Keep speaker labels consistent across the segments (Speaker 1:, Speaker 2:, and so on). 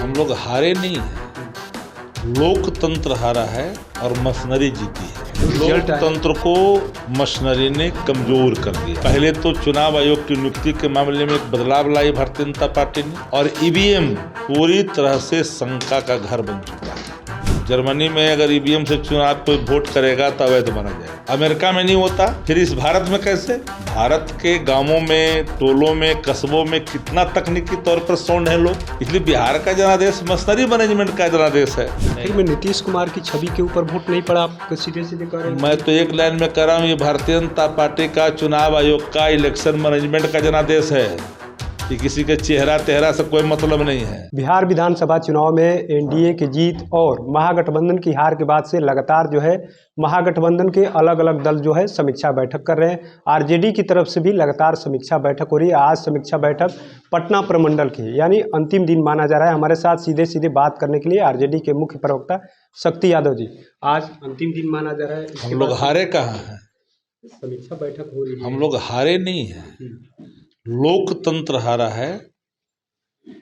Speaker 1: हम लोग हारे नहीं हैं, लोकतंत्र हारा है और मशीनरी जीती है। लोकतंत्र को मशीनरी ने कमजोर कर दिया। पहले तो चुनाव आयोग की नियुक्ति के मामले में एक बदलाव लाई भारतीय जनता पार्टी ने, और ईवीएम पूरी तरह से शंका का घर बन चुका है। जर्मनी में अगर ईवीएम से चुनाव कोई वोट करेगा तो अवैध माना जाएगा। अमेरिका में नहीं होता, फिर इस भारत में कैसे? भारत के गांवों में, टोलों में, कस्बों में कितना तकनीकी तौर पर सौंड है लोग। इसलिए बिहार का जनादेश मशीनरी मैनेजमेंट का जनादेश है।
Speaker 2: फिर में नीतीश कुमार की छवि के ऊपर वोट नहीं पड़ा, आप सीधे सीधे कह रहे हैं।
Speaker 1: मैं तो एक लाइन में कह रहा हूँ, ये भारतीय जनता पार्टी का, चुनाव आयोग का, इलेक्शन मैनेजमेंट का जनादेश है। कि किसी के चेहरा तेहरा से कोई मतलब नहीं है।
Speaker 2: बिहार विधानसभा चुनाव में एनडीए की जीत और महागठबंधन की हार के बाद से लगातार जो है महागठबंधन के अलग अलग दल जो है समीक्षा बैठक कर रहे हैं। आरजेडी की तरफ से भी लगातार समीक्षा बैठक हो रही है। आज समीक्षा बैठक पटना प्रमंडल की यानी अंतिम दिन माना जा रहा है। हमारे साथ सीधे सीधे बात करने के लिए आरजेडी के मुख्य प्रवक्ता शक्ति यादव जी। आज अंतिम दिन माना जा रहा है।
Speaker 1: हम लोग हारे कहाँ हैं?
Speaker 2: समीक्षा बैठक हो रही है।
Speaker 1: हम लोग हारे नहीं हैं, लोकतंत्र हारा है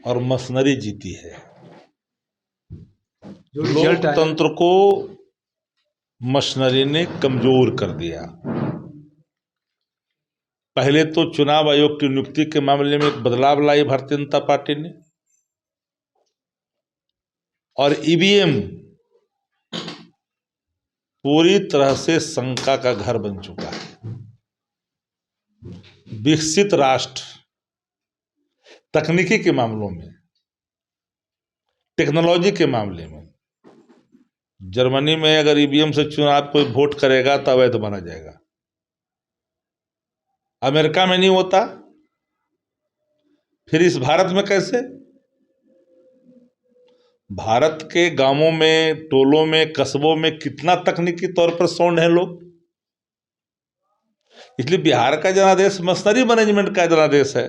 Speaker 1: और मशीनरी जीती है। लोकतंत्र को मशीनरी ने कमजोर कर दिया। पहले तो चुनाव आयोग की नियुक्ति के मामले में एक बदलाव लाई भारतीय जनता पार्टी ने, और ईवीएम पूरी तरह से शंका का घर बन चुका है। विकसित राष्ट्र तकनीकी के मामलों में, टेक्नोलॉजी के मामले में, जर्मनी में अगर ईवीएम से चुनाव कोई वोट करेगा तो अवैध माना जाएगा। अमेरिका में नहीं होता, फिर इस भारत में कैसे? भारत के गांवों में, टोलों में, कस्बों में कितना तकनीकी तौर पर सौंड है लोग। इसलिए बिहार का जनादेश मशीनरी मैनेजमेंट का जनादेश है।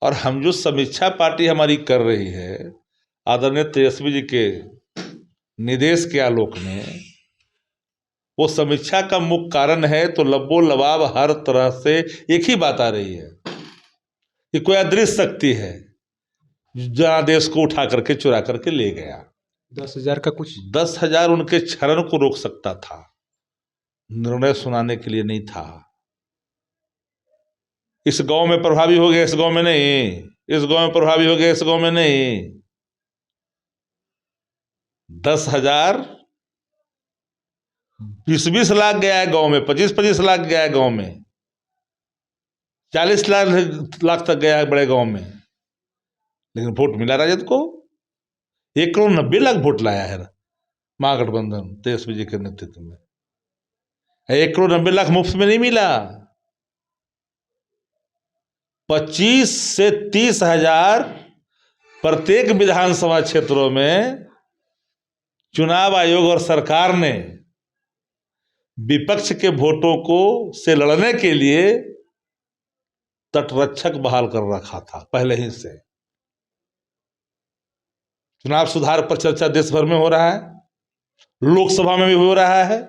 Speaker 1: और हम जो समीक्षा पार्टी हमारी कर रही है आदरणीय तेजस्वी जी के निर्देश के आलोक में, वो समीक्षा का मुख्य कारण है तो लब्बो लबाब हर तरह से एक ही बात आ रही है कि कोई अदृश्य शक्ति है जनादेश को उठा करके चुरा करके ले गया।
Speaker 2: 10,000 का कुछ
Speaker 1: 10,000 उनके क्षरण को रोक सकता था, निर्णय सुनाने के लिए नहीं था। इस गांव में प्रभावी हो गया, इस गांव में नहीं, इस गांव में प्रभावी हो गया, इस गांव में नहीं। 10,000 20-20 लाख गया है गांव में, 25-25 लाख गया है गांव में, 40 लाख तक गया है बड़े गांव में। लेकिन वोट मिला राजद को। 1,90,00,000 वोट लाया है महागठबंधन तेजस्वी जी के नेतृत्व में। 1,90,00,000 मुफ्त में नहीं मिला। 25 से 30,000 प्रत्येक विधानसभा क्षेत्रों में चुनाव आयोग और सरकार ने विपक्ष के वोटों को से लड़ने के लिए तटरक्षक बहाल कर रखा था पहले ही से। चुनाव सुधार पर चर्चा देश भर में हो रहा है, लोकसभा में भी हो रहा है।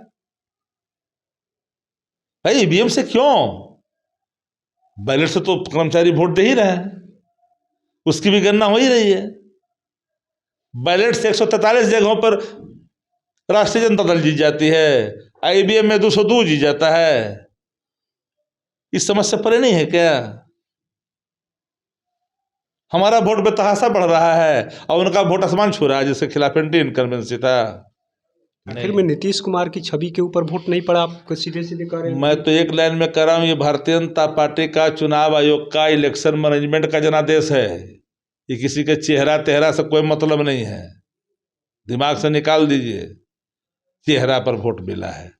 Speaker 1: भाई ईवीएम से क्यों? बैलेट से तो कर्मचारी वोट दे ही रहे हैं, उसकी भी गणना हो ही रही है। बैलेट से 143 जगहों पर राष्ट्रीय जनता दल जीत जाती है, ईवीएम में 202 जीत जाता है। इस समस्या परे नहीं है क्या? हमारा वोट बेतहाशा बढ़ रहा है और उनका वोट आसमान छू रहा है, जिसके खिलाफ एंटी इनकम्बेंसी था।
Speaker 2: आखिर में नीतीश कुमार की छवि के ऊपर वोट नहीं पड़ा, आप सीधे सीधे कह रहे हैं।
Speaker 1: मैं तो एक लाइन में कह रहा हूँ, ये भारतीय जनता पार्टी का, चुनाव आयोग का, इलेक्शन मैनेजमेंट का जनादेश है। ये किसी के चेहरा तेहरा से कोई मतलब नहीं है। दिमाग से निकाल दीजिए, चेहरा पर वोट मिला है।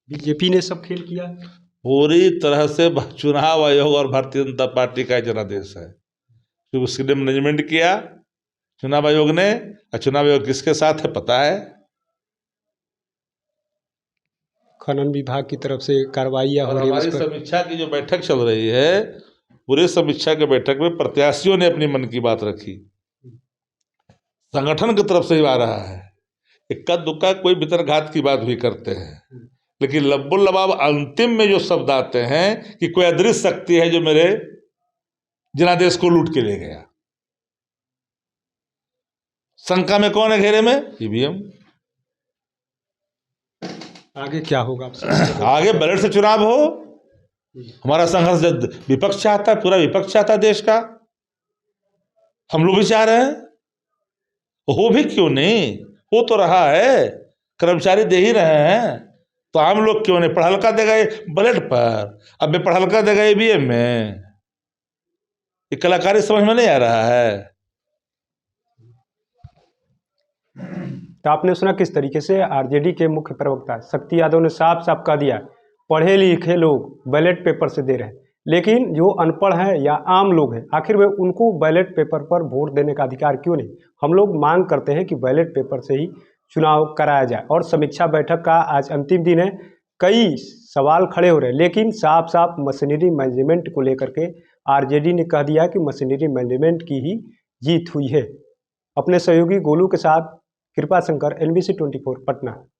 Speaker 2: बीजेपी ने सब खेल किया
Speaker 1: पूरी तरह से चुनाव आयोग और भारतीय जनता पार्टी का जनादेश है। तो उसने मैनेजमेंट किया चुनाव आयोग ने, और चुनाव आयोग किसके साथ है पता है?
Speaker 2: खनन विभाग की तरप से कार्रवाइयाँ हो रही है।
Speaker 1: समीक्षा की जो बैठक चल रही है, पूरे समीक्षा के बैठक में प्रत्याशियों ने अपनी मन की बात रखी। संगठन की तरफ से ही आ रहा है, इक्का दुक्का कोई भीतरघात की बात भी करते हैं, लेकिन लब्बुल लबाब अंतिम में जो शब्द आते हैं कि कोई अदृश्य शक्ति है जो मेरे जनादेश को लूट के ले गया। शंका में कौन है घेरे में? ईवीएम।
Speaker 2: आगे क्या होगा?
Speaker 1: आगे बैलेट से चुनाव हो। हमारा संघर्ष जब विपक्ष चाहता है, पूरा विपक्ष चाहता है देश का, हम लोग भी चाह रहे हैं, हो भी क्यों नहीं, हो तो रहा है, कर्मचारी दे ही रहे हैं, तो आम लोग क्यों नहीं? पढ़ा लिखा देगा बैलेट पर, अब मैं पढ़ा लिखा देगा ईवीएम में। ये कलाकारी समझ में नहीं आ रहा है।
Speaker 2: तो आपने सुना किस तरीके से आरजेडी के मुख्य प्रवक्ता शक्ति यादव ने साफ साफ कह दिया, पढ़े लिखे लोग बैलेट पेपर से दे रहे हैं, लेकिन जो अनपढ़ हैं या आम लोग हैं, आखिर वे उनको बैलेट पेपर पर वोट देने का अधिकार क्यों नहीं? हम लोग मांग करते हैं कि बैलेट पेपर से ही चुनाव कराया जाए। और समीक्षा बैठक का आज अंतिम दिन है, कई सवाल खड़े हो रहे हैं, लेकिन साफ साफ मशीनरी मैनेजमेंट को लेकर के आरजेडी ने कह दिया कि मशीनरी मैनेजमेंट की ही जीत हुई है। अपने सहयोगी गोलू के साथ कृपा शंकर, NBC 24 पटना।